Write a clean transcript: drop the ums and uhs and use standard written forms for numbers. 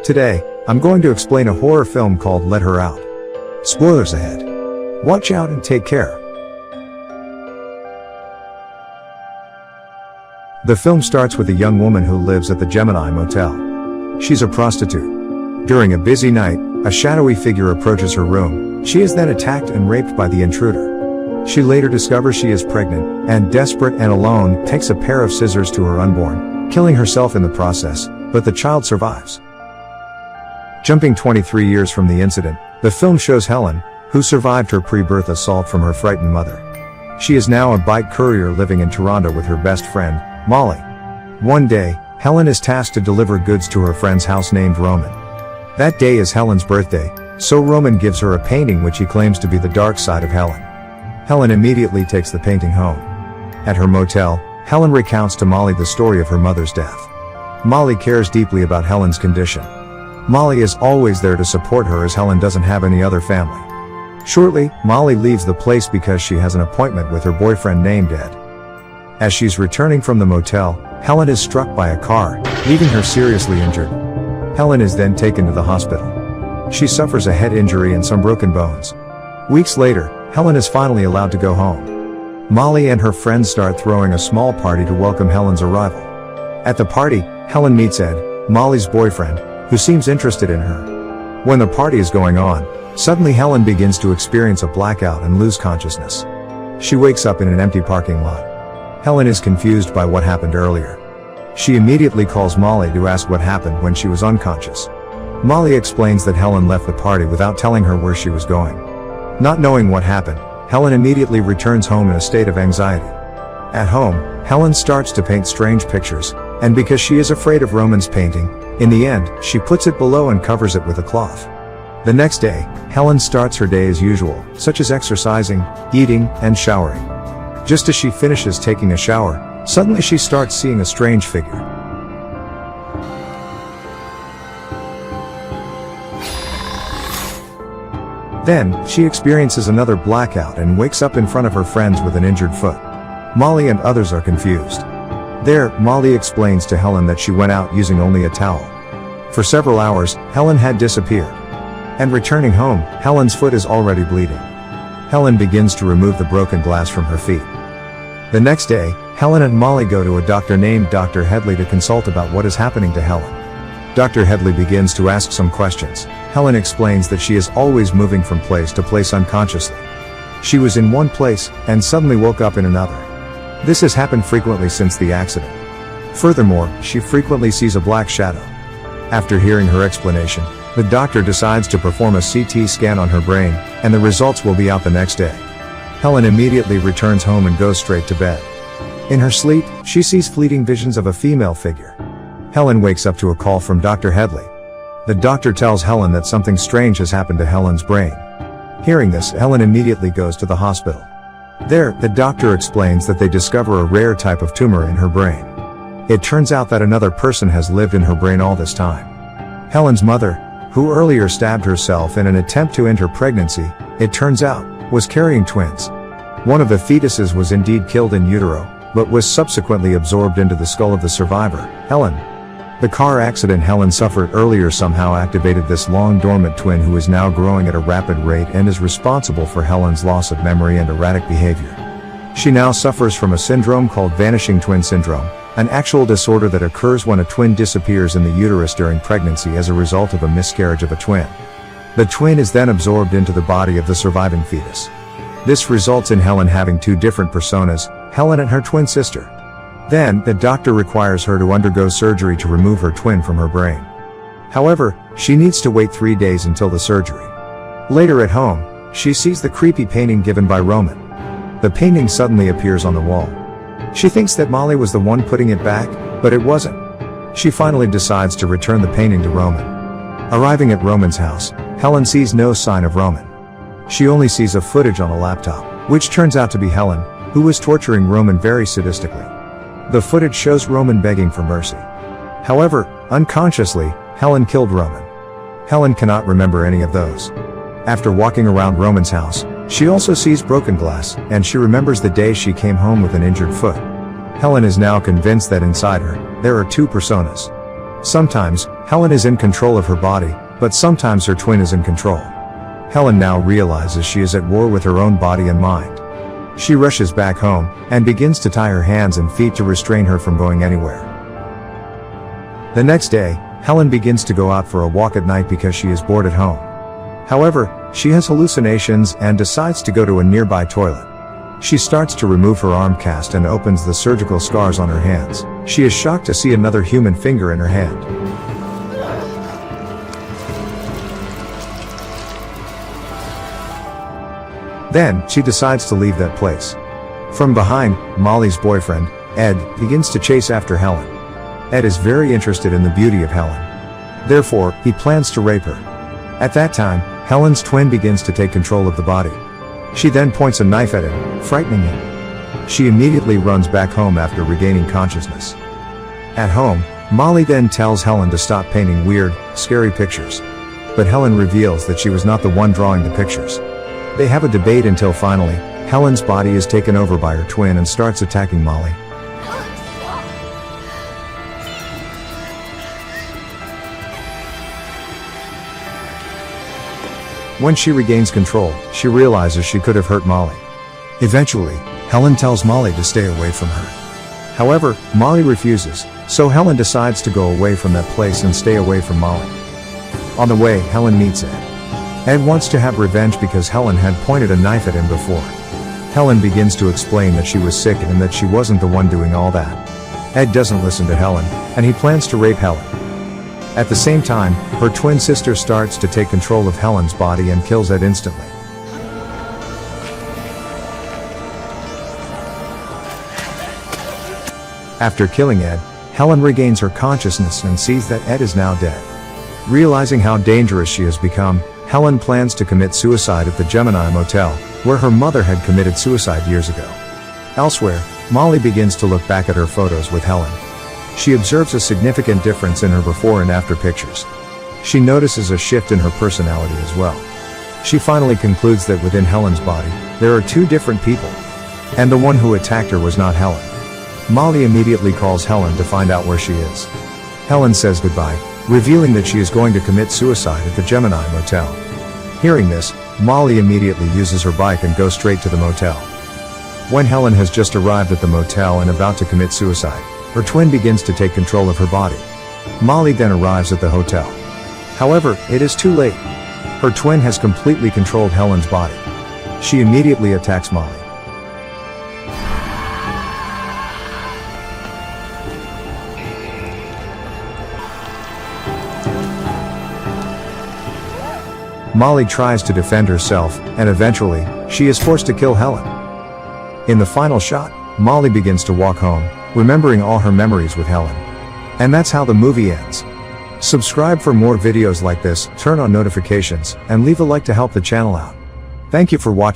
Today, I'm going to explain a horror film called Let Her Out. Spoilers ahead. Watch out and take care. The film starts with a young woman who lives at the Gemini Motel. She's a prostitute. During a busy night, a shadowy figure approaches her room. She is then attacked and raped by the intruder. She later discovers she is pregnant, and desperate and alone, takes a pair of scissors to her unborn, killing herself in the process, but the child survives. Jumping 23 years from the incident, the film shows Helen, who survived her pre-birth assault from her frightened mother. She is now a bike courier living in Toronto with her best friend, Molly. One day, Helen is tasked to deliver goods to her friend's house named Roman. That day is Helen's birthday, so Roman gives her a painting which he claims to be the dark side of Helen. Helen immediately takes the painting home. At her motel, Helen recounts to Molly the story of her mother's death. Molly cares deeply about Helen's condition. Molly is always there to support her as Helen doesn't have any other family. Shortly, Molly leaves the place because she has an appointment with her boyfriend named Ed. As she's returning from the motel, Helen is struck by a car, leaving her seriously injured. Helen is then taken to the hospital. She suffers a head injury and some broken bones. Weeks later, Helen is finally allowed to go home. Molly and her friends start throwing a small party to welcome Helen's arrival. At the party, Helen meets Ed, Molly's boyfriend, who seems interested in her. When the party is going on, suddenly Helen begins to experience a blackout and lose consciousness. She wakes up in an empty parking lot. Helen is confused by what happened earlier. She immediately calls Molly to ask what happened when she was unconscious. Molly explains that Helen left the party without telling her where she was going. Not knowing what happened, Helen immediately returns home in a state of anxiety. At home, Helen starts to paint strange pictures, and because she is afraid of Roman's painting, in the end, she puts it below and covers it with a cloth. The next day, Helen starts her day as usual, such as exercising, eating, and showering. Just as she finishes taking a shower, suddenly she starts seeing a strange figure. Then, she experiences another blackout and wakes up in front of her friends with an injured foot. Molly and others are confused. There, Molly explains to Helen that she went out using only a towel. For several hours, Helen had disappeared. And returning home, Helen's foot is already bleeding. Helen begins to remove the broken glass from her feet. The next day, Helen and Molly go to a doctor named Dr. Headley to consult about what is happening to Helen. Dr. Headley begins to ask some questions. Helen explains that she is always moving from place to place unconsciously. She was in one place, and suddenly woke up in another. This has happened frequently since the accident. Furthermore, she frequently sees a black shadow. After hearing her explanation, the doctor decides to perform a CT scan on her brain, and the results will be out the next day. Helen immediately returns home and goes straight to bed. In her sleep, she sees fleeting visions of a female figure. Helen wakes up to a call from Dr. Headley. The doctor tells Helen that something strange has happened to Helen's brain. Hearing this, Helen immediately goes to the hospital. There, the doctor explains that they discover a rare type of tumor in her brain. It turns out that another person has lived in her brain all this time. Helen's mother, who earlier stabbed herself in an attempt to end her pregnancy, it turns out, was carrying twins. One of the fetuses was indeed killed in utero, but was subsequently absorbed into the skull of the survivor, Helen. The car accident Helen suffered earlier somehow activated this long-dormant twin who is now growing at a rapid rate and is responsible for Helen's loss of memory and erratic behavior. She now suffers from a syndrome called vanishing twin syndrome, an actual disorder that occurs when a twin disappears in the uterus during pregnancy as a result of a miscarriage of a twin. The twin is then absorbed into the body of the surviving fetus. This results in Helen having two different personas, Helen and her twin sister. Then, the doctor requires her to undergo surgery to remove her twin from her brain. However, she needs to wait 3 days until the surgery. Later at home, she sees the creepy painting given by Roman. The painting suddenly appears on the wall. She thinks that Molly was the one putting it back, but it wasn't. She finally decides to return the painting to Roman. Arriving at Roman's house, Helen sees no sign of Roman. She only sees a footage on a laptop, which turns out to be Helen, who was torturing Roman very sadistically. The footage shows Roman begging for mercy. However, unconsciously, Helen killed Roman. Helen cannot remember any of those. After walking around Roman's house, she also sees broken glass, and she remembers the day she came home with an injured foot. Helen is now convinced that inside her, there are two personas. Sometimes, Helen is in control of her body, but sometimes her twin is in control. Helen now realizes she is at war with her own body and mind. She rushes back home, and begins to tie her hands and feet to restrain her from going anywhere. The next day, Helen begins to go out for a walk at night because she is bored at home. However, she has hallucinations and decides to go to a nearby toilet. She starts to remove her arm cast and opens the surgical scars on her hands. She is shocked to see another human finger in her hand. Then, she decides to leave that place. From behind, Molly's boyfriend, Ed, begins to chase after Helen. Ed is very interested in the beauty of Helen. Therefore, he plans to rape her. At that time, Helen's twin begins to take control of the body. She then points a knife at him, frightening him. She immediately runs back home after regaining consciousness. At home, Molly then tells Helen to stop painting weird, scary pictures. But Helen reveals that she was not the one drawing the pictures. They have a debate until finally, Helen's body is taken over by her twin and starts attacking Molly. When she regains control, she realizes she could have hurt Molly. Eventually, Helen tells Molly to stay away from her. However, Molly refuses, so Helen decides to go away from that place and stay away from Molly. On the way, Helen meets Ed. Ed wants to have revenge because Helen had pointed a knife at him before. Helen begins to explain that she was sick and that she wasn't the one doing all that. Ed doesn't listen to Helen, and he plans to rape Helen. At the same time, her twin sister starts to take control of Helen's body and kills Ed instantly. After killing Ed, Helen regains her consciousness and sees that Ed is now dead. Realizing how dangerous she has become, Helen plans to commit suicide at the Gemini Motel, where her mother had committed suicide years ago. Elsewhere, Molly begins to look back at her photos with Helen. She observes a significant difference in her before and after pictures. She notices a shift in her personality as well. She finally concludes that within Helen's body, there are two different people. And the one who attacked her was not Helen. Molly immediately calls Helen to find out where she is. Helen says goodbye, revealing that she is going to commit suicide at the Gemini Motel. Hearing this, Molly immediately uses her bike and goes straight to the motel. When Helen has just arrived at the motel and about to commit suicide, her twin begins to take control of her body. Molly then arrives at the hotel. However, it is too late. Her twin has completely controlled Helen's body. She immediately attacks Molly. Molly tries to defend herself, and eventually, she is forced to kill Helen. In the final shot, Molly begins to walk home, remembering all her memories with Helen. And that's how the movie ends. Subscribe for more videos like this, turn on notifications, and leave a like to help the channel out. Thank you for watching.